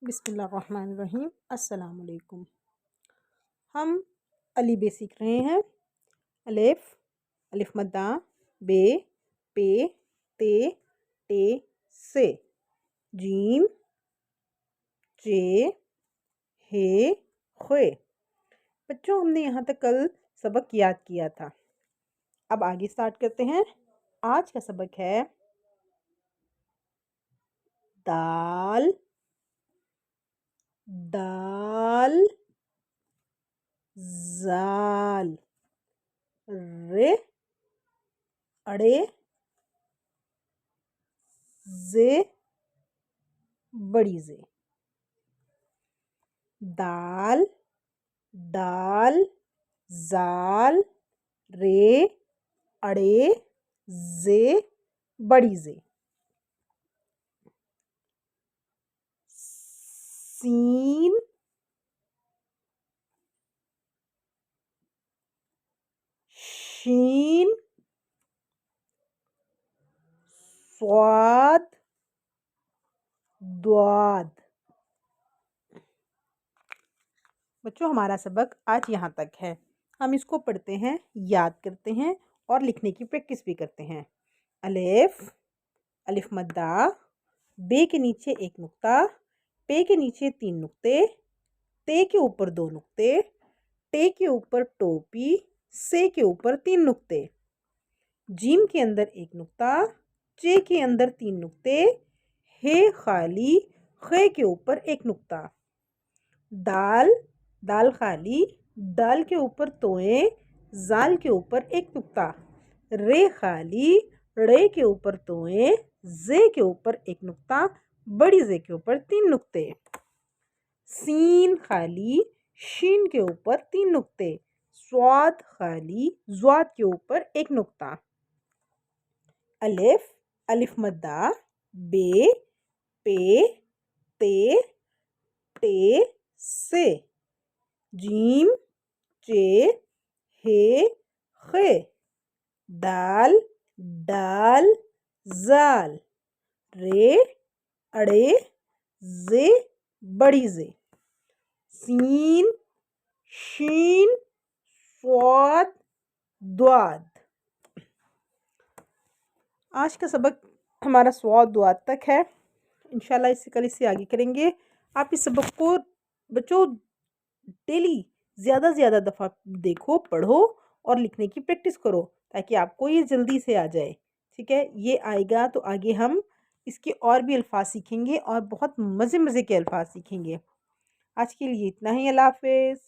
بسم اللہ الرحمن الرحیم۔ السلام علیکم۔ ہم علی بے سیکھ رہے ہیں۔ الف، الف مدہ، بے، پے، تے، ٹے، سے، جیم، چے، ہے، خوے۔ بچوں، ہم نے یہاں تک کل سبق یاد کیا تھا۔ اب آگے سٹارٹ کرتے ہیں۔ آج کا سبق ہے دال، دال، زال، رے، اڑے، زے، بڑی زے۔ دال، دال، زال، رے، اڑے، زے، بڑی زے۔ سین، شین، صاد، ضاد۔ بچوں، ہمارا سبق آج یہاں تک ہے۔ ہم اس کو پڑھتے ہیں، یاد کرتے ہیں اور لکھنے کی پریکٹس بھی کرتے ہیں۔ الف، الف مدہ، بے کے نیچے ایک نقطہ، پے کے نیچے 3 نقطے، تے کے اوپر 2 نقطے، ٹے کے اوپر ٹوپی، سے کے اوپر 3 نقطے، جیم کے اندر ایک نقطہ، چے کے اندر 3 نقطے، ہے خالی، خے کے اوپر ایک نقطہ۔ دال، دال خالی، دال کے اوپر توئیں، زال کے اوپر ایک نقطہ، رے خالی، رے کے اوپر توئیں، زے کے اوپر ایک نقطہ، بڑی زے کے اوپر 3 نقطے۔ سین خالی، شین کے اوپر 3 نقطے، صاد خالی، ضاد کے اوپر ایک نقطہ۔ الف، الف مدہ، بے، پے، تے، ٹے، سے، جیم، چے، ہے، خے، دال، ڈال، زال، رے، اڑے، زے، بڑی زے۔ سین، شین، صاد، ضاد۔ آج کا سبق ہمارا صاد ضاد تک ہے۔ انشاءاللہ اس سے آگے کریں گے۔ آپ اس سبق کو بچوں ڈیلی زیادہ دفعہ دیکھو، پڑھو اور لکھنے کی پریکٹس کرو تاکہ آپ کو یہ جلدی سے آ جائے۔ ٹھیک ہے، یہ آئے گا تو آگے ہم اس کے اور بھی الفاظ سیکھیں گے اور بہت مزے کے الفاظ سیکھیں گے۔ آج کے لیے اتنا ہی۔ اللہ حافظ۔